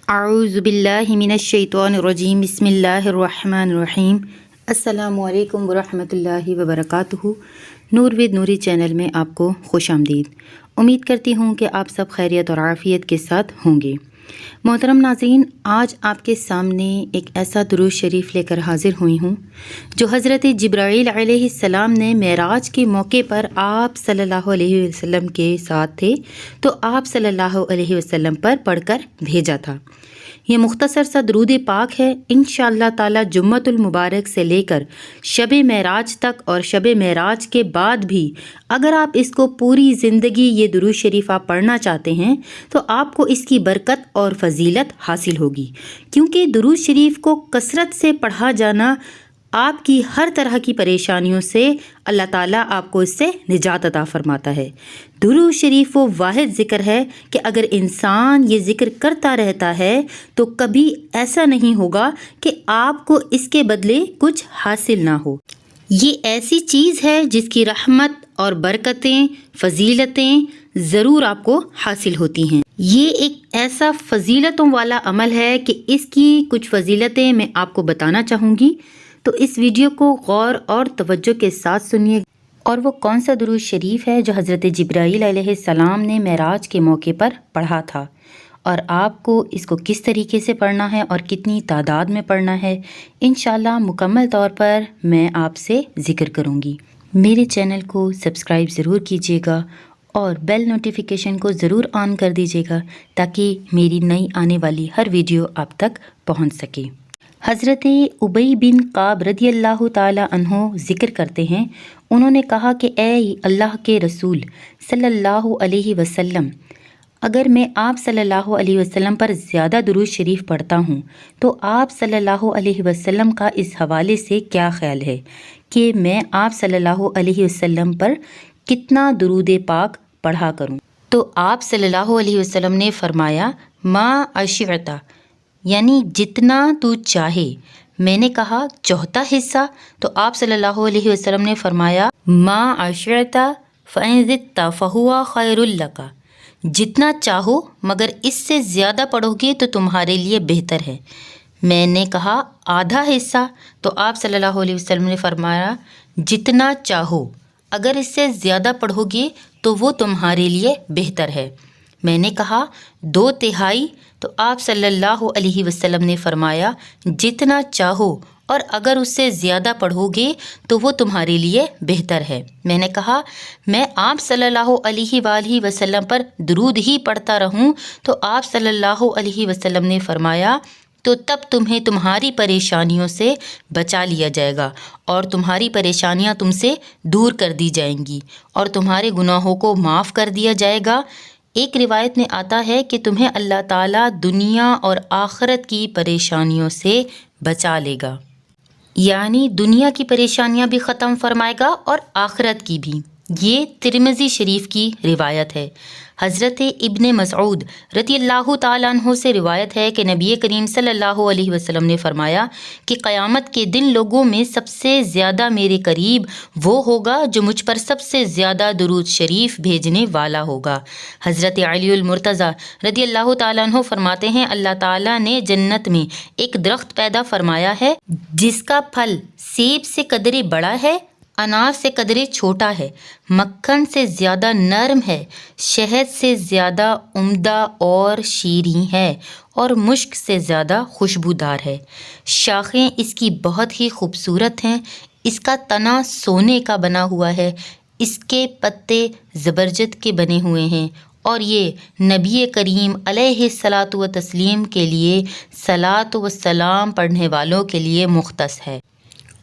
اعوذ باللہ من الشیطان الرجیم بسم اللہ الرحمن الرحیم السلام علیکم ورحمۃ اللہ وبرکاتہ۔ نور ود نوری چینل میں آپ کو خوش آمدید۔ امید کرتی ہوں کہ آپ سب خیریت اور عافیت کے ساتھ ہوں گے۔ محترم ناظرین، آج آپ کے سامنے ایک ایسا درود شریف لے کر حاضر ہوئی ہوں جو حضرت جبرائیل علیہ السلام نے معراج کے موقع پر آپ صلی اللہ علیہ وسلم کے ساتھ تھے تو آپ صلی اللہ علیہ وسلم پر پڑھ کر بھیجا تھا۔ یہ مختصر سا درود پاک ہے۔ انشاءاللہ تعالی جمعۃ المبارک سے لے کر شب معراج تک اور شب معراج کے بعد بھی اگر آپ اس کو پوری زندگی یہ درود شریف آپ پڑھنا چاہتے ہیں تو آپ کو اس کی برکت اور فضیلت حاصل ہوگی، کیونکہ درود شریف کو کثرت سے پڑھا جانا آپ کی ہر طرح کی پریشانیوں سے اللہ تعالیٰ آپ کو اس سے نجات عطا فرماتا ہے۔ درود شریف وہ واحد ذکر ہے کہ اگر انسان یہ ذکر کرتا رہتا ہے تو کبھی ایسا نہیں ہوگا کہ آپ کو اس کے بدلے کچھ حاصل نہ ہو۔ یہ ایسی چیز ہے جس کی رحمت اور برکتیں، فضیلتیں ضرور آپ کو حاصل ہوتی ہیں۔ یہ ایک ایسا فضیلتوں والا عمل ہے کہ اس کی کچھ فضیلتیں میں آپ کو بتانا چاہوں گی، تو اس ویڈیو کو غور اور توجہ کے ساتھ سنیے۔ اور وہ کون سا درود شریف ہے جو حضرت جبرائیل علیہ السلام نے معراج کے موقع پر پڑھا تھا، اور آپ کو اس کو کس طریقے سے پڑھنا ہے اور کتنی تعداد میں پڑھنا ہے، انشاءاللہ مکمل طور پر میں آپ سے ذکر کروں گی۔ میرے چینل کو سبسکرائب ضرور کیجیے گا اور بیل نوٹیفیکیشن کو ضرور آن کر دیجیے گا تاکہ میری نئی آنے والی ہر ویڈیو آپ تک پہنچ سکے۔ حضرت ابی بن کعب رضی اللہ تعالی عنہ ذکر کرتے ہیں، انہوں نے کہا کہ اے اللہ کے رسول صلی اللہ علیہ وسلم، اگر میں آپ صلی اللہ علیہ وسلم پر زیادہ درود شریف پڑھتا ہوں تو آپ صلی اللہ علیہ وسلم کا اس حوالے سے کیا خیال ہے کہ میں آپ صلی اللہ علیہ وسلم پر کتنا درود پاک پڑھا کروں؟ تو آپ صلی اللہ علیہ وسلم نے فرمایا ما اشعت، یعنی جتنا تو چاہے۔ میں نے کہا چوتھا حصہ؟ تو آپ صلی اللہ علیہ وسلم نے فرمایا ما اشعت فإن زدت فهو خیر لک، جتنا چاہو مگر اس سے زیادہ پڑھو گے تو تمہارے لیے بہتر ہے۔ میں نے کہا آدھا حصہ؟ تو آپ صلی اللہ علیہ وسلم نے فرمایا جتنا چاہو، اگر اس سے زیادہ پڑھو گے تو وہ تمہارے لیے بہتر ہے۔ میں نے کہا 2/3؟ تو آپ صلی اللہ علیہ وسلم نے فرمایا جتنا چاہو اور اگر اس سے زیادہ پڑھو گے تو وہ تمہارے لیے بہتر ہے۔ میں نے کہا میں آپ صلی اللہ علیہ وآلہ وسلم پر درود ہی پڑھتا رہوں؟ تو آپ صلی اللہ علیہ وسلم نے فرمایا تو تب تمہیں تمہاری پریشانیوں سے بچا لیا جائے گا اور تمہاری پریشانیاں تم سے دور کر دی جائیں گی اور تمہارے گناہوں کو معاف کر دیا جائے گا۔ ایک روایت میں آتا ہے کہ تمہیں اللہ تعالیٰ دنیا اور آخرت کی پریشانیوں سے بچا لے گا، یعنی دنیا کی پریشانیاں بھی ختم فرمائے گا اور آخرت کی بھی۔ یہ ترمذی شریف کی روایت ہے۔ حضرت ابن مسعود رضی اللہ تعالیٰ عنہ سے روایت ہے کہ نبی کریم صلی اللہ علیہ وسلم نے فرمایا کہ قیامت کے دن لوگوں میں سب سے زیادہ میرے قریب وہ ہوگا جو مجھ پر سب سے زیادہ درود شریف بھیجنے والا ہوگا۔ حضرت علی المرتضیٰ رضی اللہ تعالیٰ عنہ فرماتے ہیں اللہ تعالیٰ نے جنت میں ایک درخت پیدا فرمایا ہے جس کا پھل سیب سے قدرے بڑا ہے، انار سے قدرے چھوٹا ہے، مکھن سے زیادہ نرم ہے، شہد سے زیادہ عمدہ اور شیریں ہے اور مشک سے زیادہ خوشبودار ہے۔ شاخیں اس کی بہت ہی خوبصورت ہیں، اس کا تنا سونے کا بنا ہوا ہے، اس کے پتے زبرجد کے بنے ہوئے ہیں، اور یہ نبی کریم علیہ الصلاۃ والتسلیم کے لیے صلاۃ و سلام پڑھنے والوں کے لیے مختص ہے،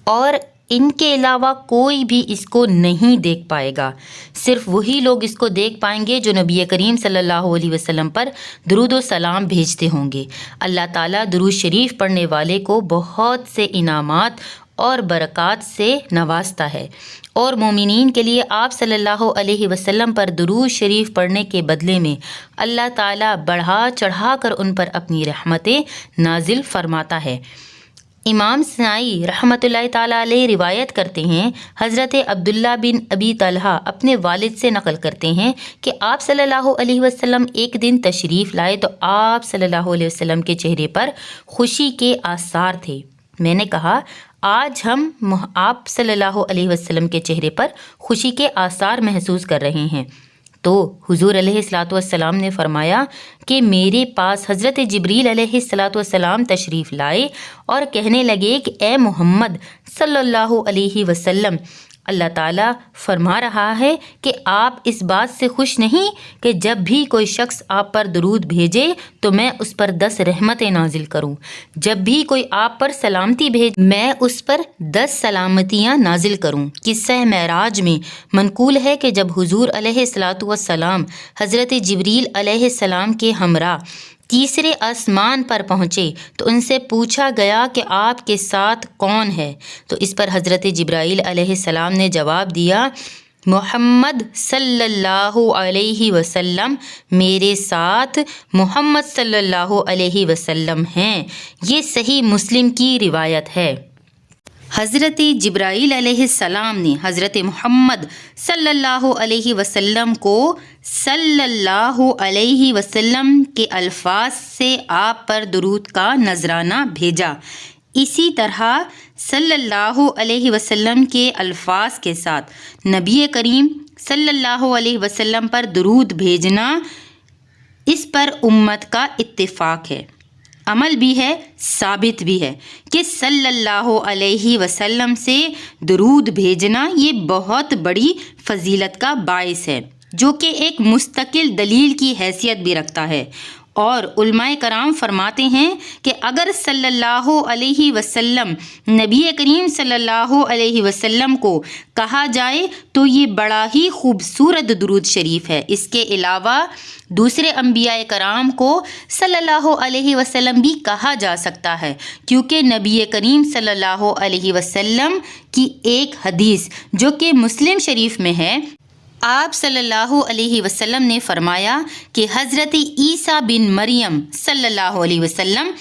اور ان کے علاوہ کوئی بھی اس کو نہیں دیکھ پائے گا۔ صرف وہی لوگ اس کو دیکھ پائیں گے جو نبی کریم صلی اللہ علیہ وسلم پر درود و سلام بھیجتے ہوں گے۔ اللہ تعالیٰ درود شریف پڑھنے والے کو بہت سے انعامات اور برکات سے نوازتا ہے، اور مومنین کے لیے آپ صلی اللہ علیہ وسلم پر درود شریف پڑھنے کے بدلے میں اللہ تعالیٰ بڑھا چڑھا کر ان پر اپنی رحمتیں نازل فرماتا ہے۔ امام صنعی رحمۃ اللہ تعالیٰ علیہ روایت کرتے ہیں، حضرت عبداللہ بن ابی طلحہ اپنے والد سے نقل کرتے ہیں کہ آپ صلی اللہ علیہ وسلم ایک دن تشریف لائے تو آپ صلی اللہ علیہ وسلم کے چہرے پر خوشی کے آثار تھے۔ میں نے کہا، آج ہم آپ صلی اللہ علیہ وسلم کے چہرے پر خوشی کے آثار محسوس کر رہے ہیں۔ تو حضور علیہ السلام نے فرمایا کہ میرے پاس حضرت جبریل علیہ السلام تشریف لائے اور کہنے لگے کہ اے محمد صلی اللہ علیہ وسلم، اللہ تعالیٰ فرما رہا ہے کہ آپ اس بات سے خوش نہیں کہ جب بھی کوئی شخص آپ پر درود بھیجے تو میں اس پر 10 رحمتیں نازل کروں، جب بھی کوئی آپ پر سلامتی بھیجے میں اس پر 10 سلامتیاں نازل کروں۔ قصہ معراج میں منقول ہے کہ جب حضور علیہ السلام حضرت جبریل علیہ السلام کے ہمراہ تیسرے آسمان پر پہنچے تو ان سے پوچھا گیا کہ آپ کے ساتھ کون ہے؟ تو اس پر حضرت جبرائیل علیہ السلام نے جواب دیا، محمد صلی اللہ علیہ وسلم میرے ساتھ محمد صلی اللہ علیہ وسلم ہیں۔ یہ صحیح مسلم کی روایت ہے۔ حضرت جبرائیل علیہ السلام نے حضرت محمد صلی اللہ علیہ وسلم کو صلی اللہ علیہ وسلم کے الفاظ سے آپ پر درود کا نذرانہ بھیجا۔ اسی طرح صلی اللہ علیہ وسلم کے الفاظ کے ساتھ نبی کریم صلی اللہ علیہ وسلم پر درود بھیجنا، اس پر امت کا اتفاق ہے، عمل بھی ہے، ثابت بھی ہے کہ صلی اللہ علیہ وسلم سے درود بھیجنا یہ بہت بڑی فضیلت کا باعث ہے، جو کہ ایک مستقل دلیل کی حیثیت بھی رکھتا ہے۔ اور علماء کرام فرماتے ہیں کہ اگر صلی اللہ علیہ وسلم نبی کریم صلی اللہ علیہ وسلم کو کہا جائے تو یہ بڑا ہی خوبصورت درود شریف ہے۔ اس کے علاوہ دوسرے انبیاء کرام کو صلی اللہ علیہ وسلم بھی کہا جا سکتا ہے، کیونکہ نبی کریم صلی اللہ علیہ وسلم کی ایک حدیث جو کہ مسلم شریف میں ہے، آپ صلی اللہ علیہ وسلم نے فرمایا کہ حضرت عیسیٰ بن مریم صلی اللہ علیہ وسلم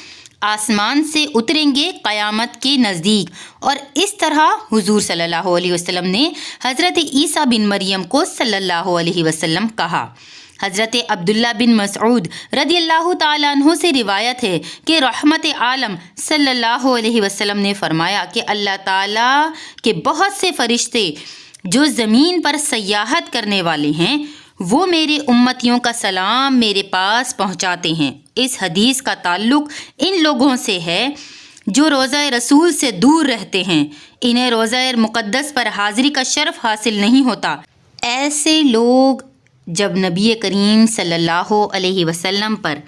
آسمان سے اتریں گے قیامت کے نزدیک، اور اس طرح حضور صلی اللہ علیہ وسلم نے حضرت عیسیٰ بن مریم کو صلی اللہ علیہ وسلم کہا۔ حضرت عبداللہ بن مسعود رضی اللہ تعالیٰ عنہ سے روایت ہے کہ رحمت عالم صلی اللہ علیہ وسلم نے فرمایا کہ اللہ تعالیٰ کے بہت سے فرشتے جو زمین پر سیاحت کرنے والے ہیں وہ میرے امتیوں کا سلام میرے پاس پہنچاتے ہیں۔ اس حدیث کا تعلق ان لوگوں سے ہے جو روضہ رسول سے دور رہتے ہیں، انہیں روضہ مقدس پر حاضری کا شرف حاصل نہیں ہوتا۔ ایسے لوگ جب نبی کریم صلی اللہ علیہ وسلم پر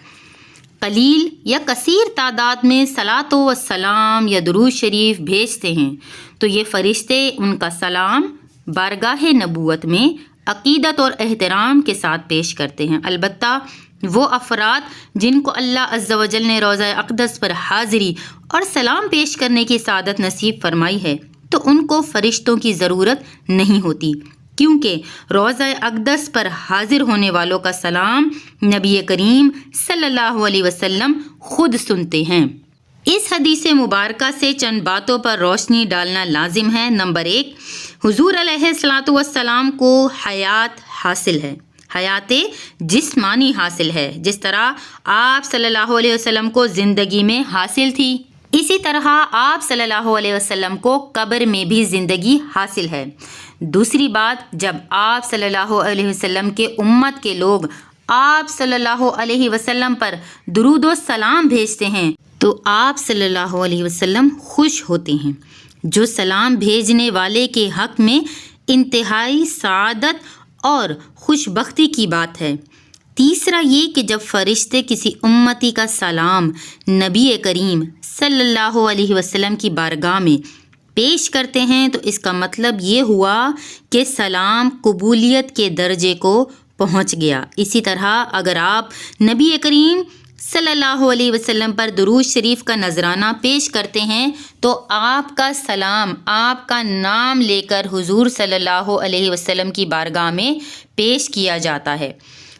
قلیل یا کثیر تعداد میں صلاۃ و سلام یا درود شریف بھیجتے ہیں تو یہ فرشتے ان کا سلام بارگاہ نبوت میں عقیدت اور احترام کے ساتھ پیش کرتے ہیں۔ البتہ وہ افراد جن کو اللہ عز و جل نے روضہ اقدس پر حاضری اور سلام پیش کرنے کی سعادت نصیب فرمائی ہے تو ان کو فرشتوں کی ضرورت نہیں ہوتی، کیونکہ روضہ اقدس پر حاضر ہونے والوں کا سلام نبی کریم صلی اللہ علیہ وسلم خود سنتے ہیں۔ اس حدیث مبارکہ سے چند باتوں پر روشنی ڈالنا لازم ہے۔ نمبر 1، حضور علیہ السلام کو حیات حاصل ہے، حیات جسمانی حاصل ہے، جس طرح آپ صلی اللہ علیہ وسلم کو زندگی میں حاصل تھی، اسی طرح آپ صلی اللہ علیہ وسلم کو قبر میں بھی زندگی حاصل ہے۔ دوسری بات، جب آپ صلی اللہ علیہ وسلم کے امت کے لوگ آپ صلی اللہ علیہ وسلم پر درود و سلام بھیجتے ہیں تو آپ صلی اللہ علیہ وسلم خوش ہوتے ہیں، جو سلام بھیجنے والے کے حق میں انتہائی سعادت اور خوش بختی کی بات ہے۔ تیسرا یہ کہ جب فرشتے کسی امتی کا سلام نبی کریم صلی اللہ علیہ وسلم کی بارگاہ میں پیش کرتے ہیں تو اس کا مطلب یہ ہوا کہ سلام قبولیت کے درجے کو پہنچ گیا۔ اسی طرح اگر آپ نبی کریم صلی اللہ علیہ وسلم پر درود شریف کا نذرانہ پیش کرتے ہیں تو آپ کا سلام آپ کا نام لے کر حضور صلی اللہ علیہ وسلم کی بارگاہ میں پیش کیا جاتا ہے۔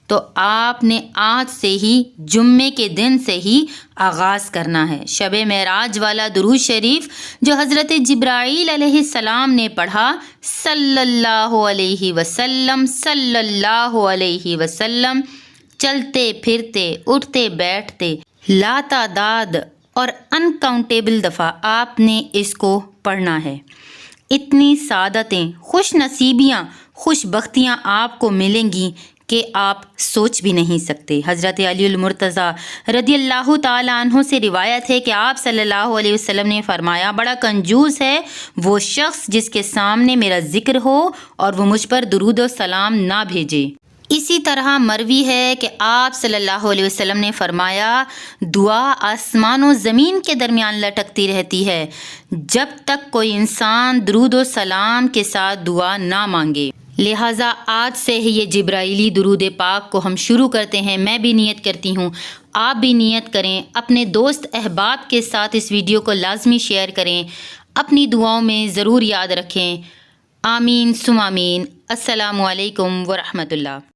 تو آپ نے آج سے ہی جمعے کے دن سے ہی آغاز کرنا ہے۔ شب معراج والا درود شریف جو حضرت جبرائیل علیہ السلام نے پڑھا، صلی اللہ علیہ وسلم صلی اللہ علیہ وسلم، چلتے پھرتے اٹھتے بیٹھتے لاتعداد اور انکاؤنٹیبل دفعہ آپ نے اس کو پڑھنا ہے۔ اتنی سعادتیں، خوش نصیبیاں، خوش بختیاں آپ کو ملیں گی کہ آپ سوچ بھی نہیں سکتے۔ حضرت علی المرتضیٰ رضی اللہ تعالیٰ عنہ سے روایت ہے کہ آپ صلی اللہ علیہ وسلم نے فرمایا، بڑا کنجوس ہے وہ شخص جس کے سامنے میرا ذکر ہو اور وہ مجھ پر درود و سلام نہ بھیجے۔ اسی طرح مروی ہے کہ آپ صلی اللہ علیہ وسلم نے فرمایا، دعا آسمان و زمین کے درمیان لٹکتی رہتی ہے جب تک کوئی انسان درود و سلام کے ساتھ دعا نہ مانگے۔ لہٰذا آج سے ہی یہ جبرائیلی درود پاک کو ہم شروع کرتے ہیں۔ میں بھی نیت کرتی ہوں، آپ بھی نیت کریں، اپنے دوست احباب کے ساتھ اس ویڈیو کو لازمی شیئر کریں، اپنی دعاؤں میں ضرور یاد رکھیں۔ آمین ثم آمین۔ السلام علیکم ورحمۃ اللہ۔